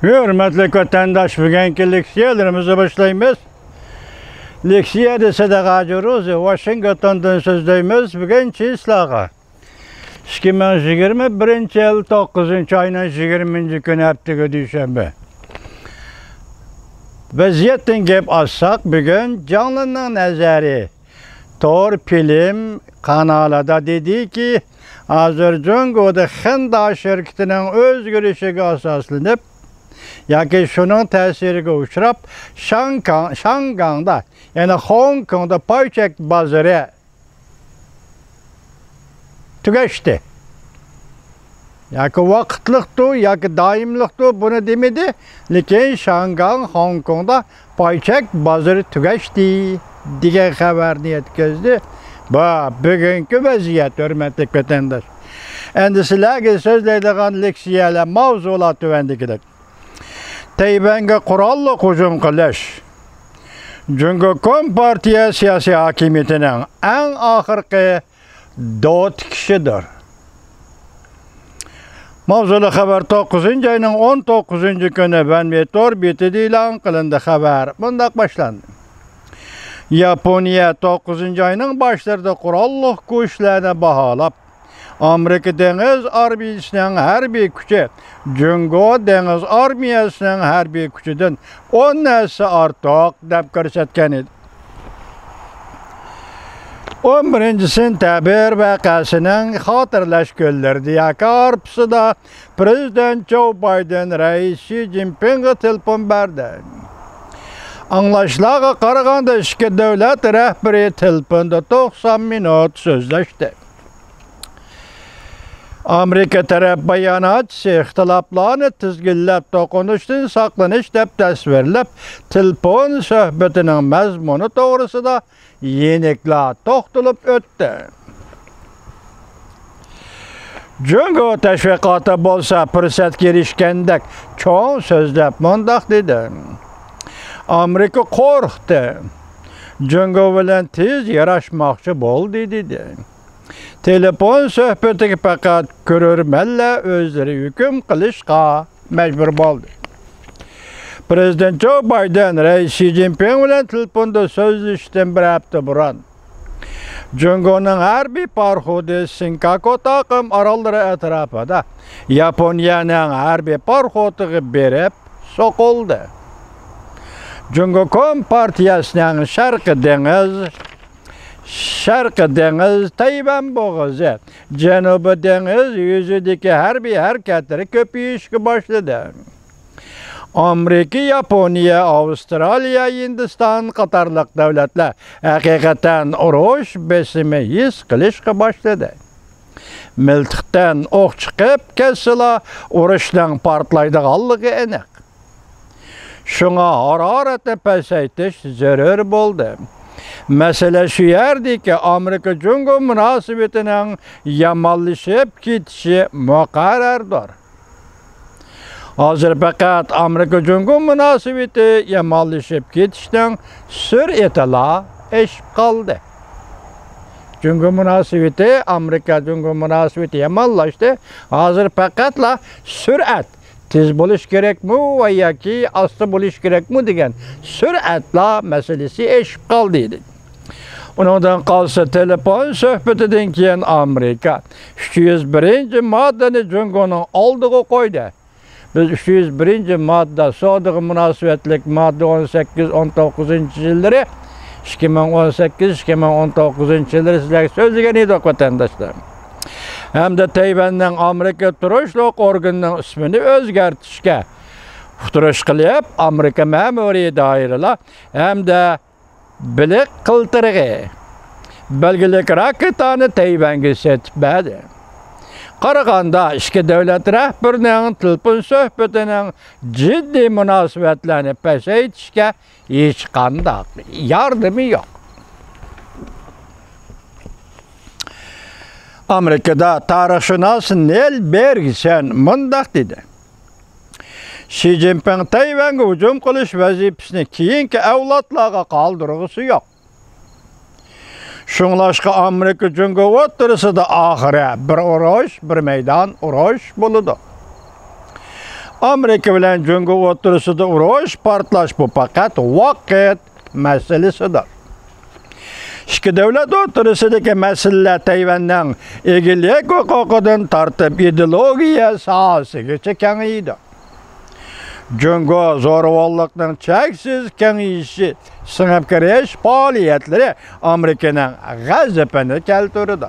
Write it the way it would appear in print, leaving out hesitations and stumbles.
Hürmetli vatandaş, bugünkü leksiyalarımızı başlayımız. Leksiya dese de gacırız, Washington'dan sözdeyimiz bugünkü islaha. 2021 yıl 9. ayının 20. günü haftaga düşenbe. Vaziyetten gep alsak bugün canlının nazarı. Tor film kanalada dedi ki Azerbaycan'da Xinda şirketinin özgürlüğüne asaslanıp yoki şunun ta'siriga uchrab Şangangda yani Hong Kongda paychak bozori tugashdi. Yoki vaqtliqdi yoki doimliqdi buni demadi, lekin Shangang Hong Kongda paychak bozori tugashdi degan xabarni yetkazdi. Bugünkü vaziyat, hurmatli vatandosh. Endi sizlarga so'zlaydigan leksiyalar mavzular tuvandikidir. Tayvanga qurolli hujum qilish Cumhuriyet Kompartiya siyosiy hokimiyatining eng oxirgi dod kishidir. Mavzuli xabar 9. ayning 19. kuni Banmetor betida e'lon qilindi. Xabar bunday boshlandi. Yaponiya 9. ayning boshlarida qurolli kuchlarni baholab Amerika Deniz Armiyasining harbiy kuchi Jungo Deniz Armiyasining harbiy kuchidan 10 narsa ortiq deb ko'rsatgan edi. 11 sentabr voqeasining xotirlash kunlarida yoki arpsida Prezident Joe Biden Rais Xi Jinpingga telefon berdi. Anlaşlarga qaraganda ikki davlat rahbari telefonda 90 minut so'zlashdi. Amerika taraf bayonotchisi ixtiloflarni tizginlab to'qinishdan saqlanish deb tasvirlab, telefon suhbatining mazmuni to'g'risida yeniklar to'xtalib o'tdi. Jungo tashviqoti bo'lsa, fursatga erishgandek cho'ng so'zlab mundoq dedi. Amerika qo'rqdi. Jungo bilan tez yarashmoqchi bo'ldi dedi. Telefon suhbatiga faqat ko'rurmanlar o'zlari hukm qilishga majbur bo'ldi. Prezident Joe Biden Rais Xi Jinping bilan telefonda so'zlashishdan bir hafta burun Jungoning harbiy parxodi Senkaku taqim orollari atrofida Yaponiyaning harbiy parxodiga berib so'qildi. Jungo Kompartiyasining Sharqi dengiz Tayvan bo'g'ozi, Janubiy dengiz yuzidagi harbiy harakatlari ko'payishga boshladi. Amerika, Yaponiya, Avstraliya, Hindiston qatorliq davlatlar haqiqatan urush besimi his qilishga boshladi. Miltiqdan o'q chiqib ketsalar, urushning portlaydiganligi aniq. Shunga haroratni pasaytirish zarur bo'ldi. Mesele şu yerdeki Amerika-Jungo münasebetinin yamanlaşıp gitişi muqarrardır. Hazır fakat Amerika-Jungo münasebeti yamanlaşıp gitişten sür'etila eşip kaldı. Jungo münasebeti, Amerika-Jungo münasebeti yamanlaştı. Hazır fakatla sür'at. Tez buluş gerek mi veya ki aslı buluş gerek mi degen süratla meselesi eşip kaldıydı. Ondan kalsa telefon söhbetinden keyin Amerika 301. maddeni Jungo'nun aldığı koydu. Biz 301. madde sodiq münasebetlik madde 18-19 yılları 2018-2019 yılları sizlerge sözlügen edik vatandaşlar. Hem de Tayvan'dan Amerika turuşluq organının ismini özgertişke turuş qilib Amerika ma'muriy doiralar hem de bilik qiltirig'i belgilik raketani Tayvanga setib berdi. Qaraganda ikki davlat rahbarining telefon suhbatining jiddiy munosabatlarni pasaytishga hech qanday yordami yo'q. Amerika'da tarixshunos Neil Ferguson mundoq dedi. Xi Jinping Tayvanga hujum qilish vazifasini keyingi avlodlarga qoldirg'isi yo'q. Şunlaşqa Amerika Jungo o'rtasida oxiri bir urush, bir meydan urush bo'ladi. Amerika bilen Cüngö oturusida uruş, partlaş bu fakat vaqt meselesidir. İki devlet oturusidagi meseleler Tayvan'dan egilik hukukudan tartib ideologiya sahasigacha kengaydi. Cüngö zo'ravonlikning cheksiz kengayishi singib kirish faoliyatlari Amerikaning g'azabini keltirdi.